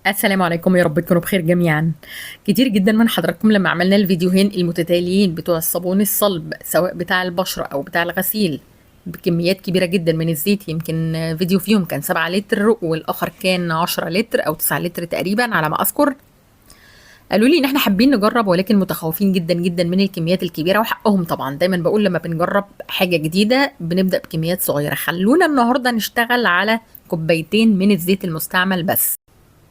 السلام عليكم، يا رب تكونوا بخير جميعا. كتير جدا من حضراتكم لما عملنا الفيديوهين المتتاليين بتوع الصابون الصلب سواء بتاع البشرة او بتاع الغسيل بكميات كبيرة جدا من الزيت، يمكن فيديو فيهم كان 7 لتر والاخر كان 10 لتر او 9 لتر تقريبا على ما اذكر. قالوا لي ان احنا حابين نجرب ولكن متخوفين جدا جدا من الكميات الكبيره، وحقهم طبعا. دايما بقول لما بنجرب حاجه جديده بنبدا بكميات صغيره. خلونا النهارده نشتغل على كوبايتين من الزيت المستعمل بس.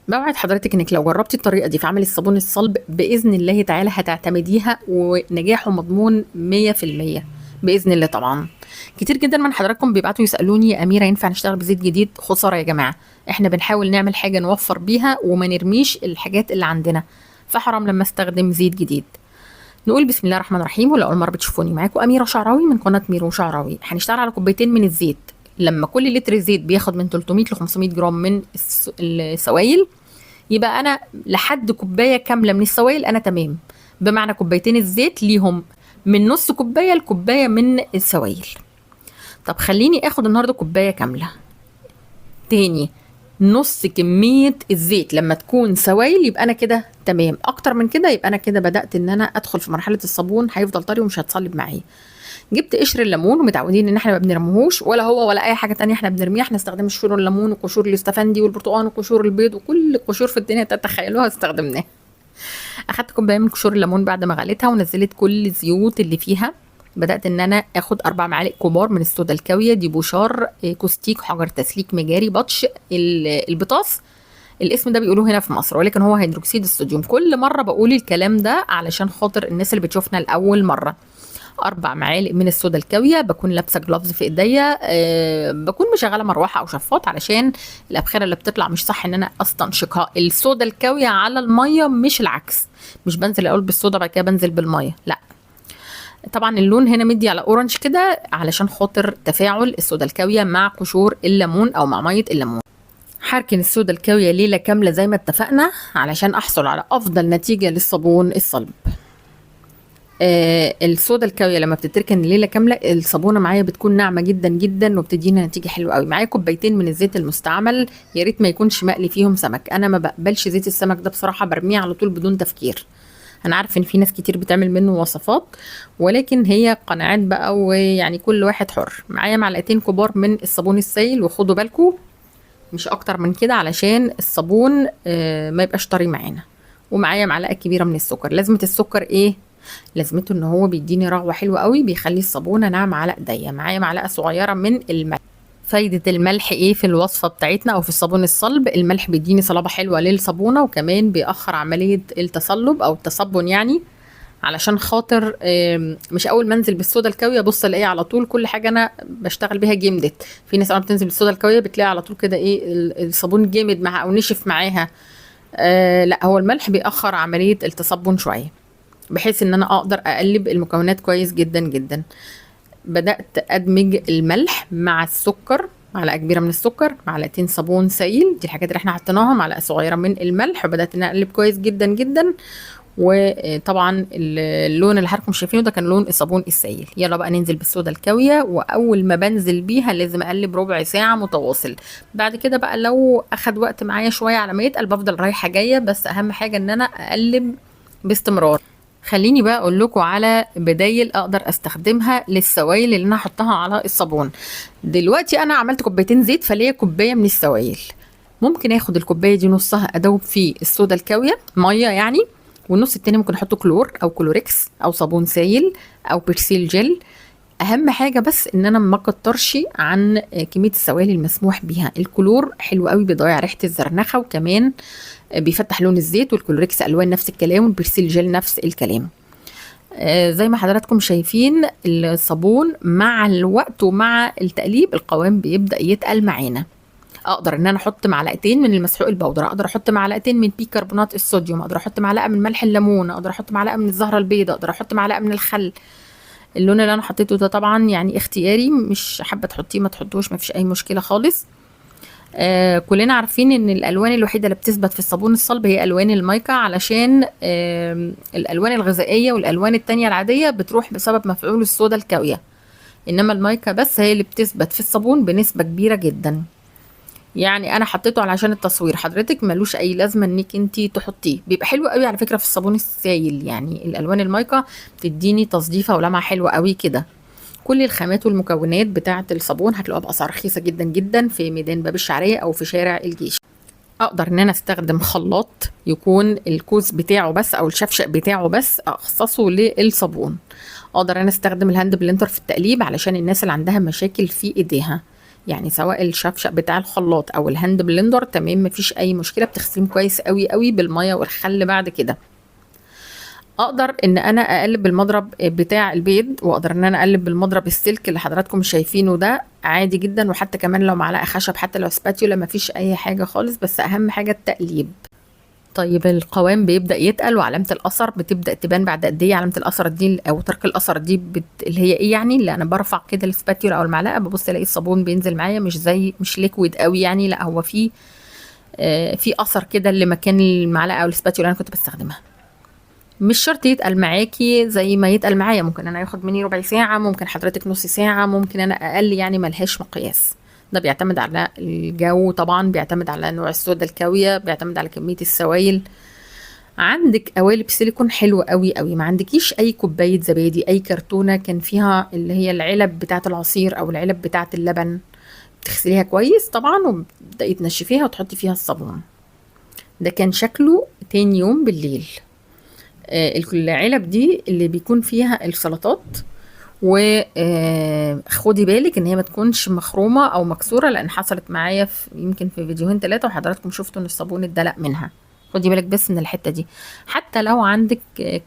بوعد حضرتك انك لو جربتي الطريقه دي في عمل الصابون الصلب باذن الله تعالى هتعتمديها ونجاحه مضمون 100% باذن الله. طبعا كتير جدا من حضراتكم بيبعتوا يسالوني يا اميره ينفع نشتغل بزيت جديد؟ خساره يا جماعه، احنا بنحاول نعمل حاجه نوفر بيها وما نرميش الحاجات اللي عندنا، فحرام لما استخدم زيت جديد. نقول بسم الله الرحمن الرحيم. ولو اول مره بتشوفوني، معاكم اميره شعراوي من قناه ميرو شعراوي. هنشتغل على كوبايتين من الزيت. لما كل لتر زيت بياخد من 300 ل 500 جرام من السوائل، يبقى انا لحد كوبايه كامله من السوائل انا تمام. بمعنى كوبايتين الزيت ليهم من نص كوبايه لكوبايه من السوائل. طب خليني اخد النهارده كوبايه كامله. تاني، نص كميه الزيت لما تكون سوائل يبقى انا كده تمام. اكتر من كده يبقى انا كده بدات ان انا ادخل في مرحله الصابون هيفضل طري ومش هتصلب معايا. جبت قشر الليمون، ومتعودين ان احنا ما بنرموهوش ولا هو ولا اي حاجه تانية احنا بنرميها. احنا استخدمنا قشور الليمون وقشور الاستفندي والبرتقال وقشور البيض وكل القشور في الدنيا تتخيلوها استخدمناها. اخدت كوبايه من قشور الليمون بعد ما غليتها ونزلت كل الزيوت اللي فيها. بدات ان انا اخد 4 معالق كبار من الصودا الكاويه دي بوشار، كوستيك، حجر تسليك، مجاري، بطش، البطاس. الاسم ده بيقولوه هنا في مصر ولكن هو هيدروكسيد الصوديوم. كل مره بقول الكلام ده علشان خاطر الناس اللي بتشوفنا لاول مره. 4 معالق من الصودا الكاويه. بكون لابسه جلافز في ايديا، بكون مشغله مروحه او شفاط علشان الابخره اللي بتطلع مش صح ان انا استنشقها. الصودا الكاويه على الميه مش العكس، مش بنزل الاول بالصودا بعد كده بنزل بالميه، لا. طبعا اللون هنا مدي على اورنج كده علشان خاطر تفاعل الصودا الكاويه مع قشور الليمون او مع ميه الليمون. هركن الصودا الكاويه ليله كامله زي ما اتفقنا علشان احصل على افضل نتيجه للصابون الصلب. الصودا الكاويه لما بتتركن ليله كامله الصابونه معايا بتكون ناعمه جدا جدا وبتدينا نتيجه حلوه قوي. معايا كوبايتين من الزيت المستعمل، يا ريت ما يكونش مقلي فيهم سمك. انا ما بقبلش زيت السمك ده بصراحه، برميه على طول بدون تفكير. انا عارف ان في ناس كتير بتعمل منه وصفات ولكن هي قناعات بقى، ويعني كل واحد حر. معايا معلقتين كبار من الصابون السائل، وخدوا بالكم مش اكتر من كده علشان الصابون ما يبقاش طري معانا. ومعايا معلقه كبيره من السكر. لازمه السكر ايه؟ لازمته ان هو بيديني رغوه حلوه قوي، بيخلي الصابونه ناعمه على ايديا. معايا معلقه صغيره من الملح. فايده الملح ايه في الوصفه بتاعتنا او في الصابون الصلب؟ الملح بيديني صلابه حلوه للصابونه، وكمان بيأخر عمليه التصلب او التصبن يعني. علشان خاطر مش اول ما انزل بالصودا الكاويه بص الاقيه على طول كل حاجه انا بشتغل بيها جمدت. في ناس اول ما بتنزل بالصودا الكاويه بتلاقي على طول كده ايه الصابون جامد معاها او نشف معاها. لا، هو الملح بيأخر عمليه التصبن شويه بحيث ان انا اقدر اقلب المكونات كويس جدا جدا. بدأت ادمج الملح مع السكر، معلقه كبيره من السكر، معلقتين صابون سائل، دي الحاجات اللي احنا حطيناها، معلقه صغيره من الملح، وبدأت ان اقلب كويس جدا جدا. وطبعا اللون اللي حضراتكم شايفينه ده كان لون الصابون السائل. يلا بقى ننزل بالصودا الكاويه، واول ما بنزل بيها لازم اقلب ربع ساعه متواصل. بعد كده بقى لو اخد وقت معايا شويه على ما يتقل بفضل رايحه جايه، بس اهم حاجه ان انا اقلب باستمرار. خليني بقى اقول لكم على بدايل اقدر استخدمها للسوائل اللي انا هحطها على الصابون. دلوقتي انا عملت كوبايتين زيت فليا كوبايه من السوائل. ممكن اخد الكوبايه دي نصها ادوب فيه الصودا الكاويه ميه يعني، والنص التاني ممكن احطه كلور او كلوريكس او صابون سائل او بيرسيل جل. اهم حاجه بس ان انا ما اكترش عن كميه السوائل المسموح بيها. الكلور حلو قوي بيضيع ريحه الزرنخه، وكمان بيفتح لون الزيت، والكلوريكس الوان نفس الكلام، والبيرسيل جل نفس الكلام. زي ما حضراتكم شايفين الصابون مع الوقت ومع التقليب القوام بيبدا يتقل معانا. اقدر ان انا احط معلقتين من المسحوق البودره، اقدر احط معلقتين من بيكربونات الصوديوم، اقدر احط معلقه من ملح الليمون، اقدر احط معلقه من الزهره البيضاء، اقدر احط معلقه من الخل. اللون اللي انا حطيته ده طبعا يعني اختياري، مش حابه تحطيه ما تحطوش، ما فيش اي مشكله خالص. كلنا عارفين ان الالوان الوحيده اللي بتثبت في الصابون الصلب هي الوان المايكا، علشان الالوان الغذائيه والالوان التانية العاديه بتروح بسبب مفعول الصودا الكاويه، انما المايكا بس هي اللي بتثبت في الصابون بنسبه كبيره جدا. يعني انا حطيته علشان التصوير، حضرتك ملوش اي لازمه انك انتي تحطيه. بيبقى حلو قوي على فكره في الصابون السائل، يعني الالوان المايكا بتديني تصديفه ولمعه حلوه قوي كده. كل الخامات والمكونات بتاعه الصابون هتلاقوها باسعار رخيصه جدا جدا في ميدان باب الشعريه او في شارع الجيش. اقدر ان انا استخدم خلاط يكون الكوز بتاعه بس او الشفشق بتاعه بس اخصصه للصابون. اقدر انا استخدم الهاند بلندر في التقليب علشان الناس اللي عندها مشاكل في ايديها، يعني سواء الشفشق بتاع الخلاط او الهاند بلندر تمام مفيش اي مشكله، بتغسليهم كويس قوي قوي بالميه والخل بعد كده. اقدر ان انا اقلب بالمضرب بتاع البيض، واقدر ان انا اقلب بالمضرب السلك اللي حضراتكم شايفينه ده عادي جدا، وحتى كمان لو معلقه خشب حتى لو سباتيولا مفيش اي حاجه خالص، بس اهم حاجه التقليب. طيب القوام بيبدأ يتقل وعلامة الأثر بتبدأ تبان بعد قد ايه؟ علامة الأثر دي أو ترك الأثر دي اللي هي ايه يعني؟ اللي أنا برفع كده السباتيولا أو المعلقة ببص ألاقي الصابون بينزل معايا مش ليكويد قوي يعني، لا هو في أثر كده اللي مكان المعلقة أو السباتيولا اللي أنا كنت بستخدمها. مش شرط يتقل معاكي زي ما يتقل معايا، ممكن أنا ياخد مني ربع ساعة، ممكن حضرتك نص ساعة، ممكن أنا أقل، يعني ملهاش مقياس. ده بيعتمد على الجو طبعا، بيعتمد على نوع السودا الكاوية، بيعتمد على كمية السوائل. عندك قوالب سيليكون حلوة قوي قوي، ما عندكيش اي كوباية زبادي، اي كرتونة كان فيها اللي هي العلب بتاعة العصير او العلب بتاعة اللبن، تغسليها كويس طبعا وتبدأي تنشفيها وتحطي فيها الصابون. ده كان شكله تاني يوم بالليل. العلب دي اللي بيكون فيها السلطات، وخدي بالك ان هي ما تكونش مخرومه او مكسوره، لان حصلت معايا يمكن في فيديوهين 3 وحضراتكم شفتوا ان الصابون اتدلق منها. خدي بالك بس من الحته دي. حتى لو عندك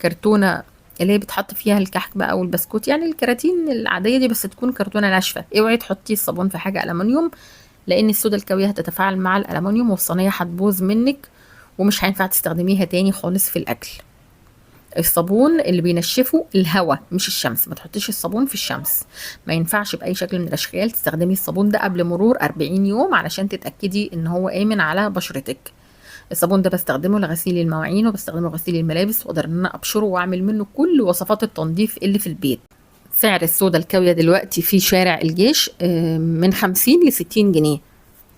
كرتونه اللي هي بتحط فيها الكحك بقى والبسكوت، يعني الكراتين العاديه دي، بس تكون كرتونه ناشفه، اوعي تحطي الصابون في حاجه الومنيوم، لان الصودا الكاويه هتتفاعل مع الالومنيوم والصينيه هتبوظ منك، ومش هينفع تستخدميها تاني خالص في الاكل. الصابون اللي بينشفه الهواء مش الشمس، ما تحطيش الصابون في الشمس، ما ينفعش باي شكل من الاشكال تستخدمي الصابون ده قبل مرور 40 يوم علشان تتاكدي ان هو امن على بشرتك. الصابون ده بستخدمه لغسيل المواعين وبستخدمه لغسيل الملابس، واقدر ان انا ابشره واعمل منه كل وصفات التنظيف اللي في البيت. سعر الصودا الكاوية دلوقتي في شارع الجيش من 50 ل 60 جنيه.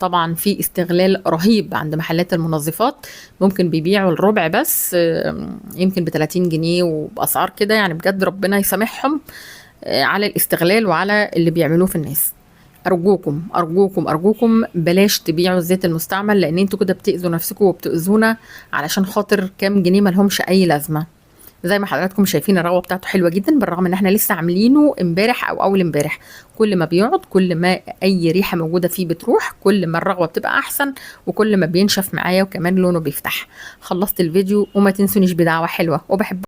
طبعا في استغلال رهيب عند محلات المنظفات، ممكن بيبيعوا الربع بس يمكن ب30 جنيه وبأسعار كده، يعني بجد ربنا يسامحهم على الاستغلال وعلى اللي بيعملوه في الناس. أرجوكم أرجوكم أرجوكم بلاش تبيعوا الزيت المستعمل، لأن انتوا كده بتأذوا نفسكم وبتأذونا علشان خاطر كام جنيه ملهمش أي لازمة. زي ما حضراتكم شايفين الرغوه بتاعته حلوه جدا، بالرغم ان احنا لسه عاملينه امبارح او اول امبارح. كل ما بيقعد كل ما اي ريحه موجوده فيه بتروح، كل ما الرغوه بتبقى احسن، وكل ما بينشف معايا وكمان لونه بيفتح. خلصت الفيديو وما تنسونيش بدعوه حلوه وبحب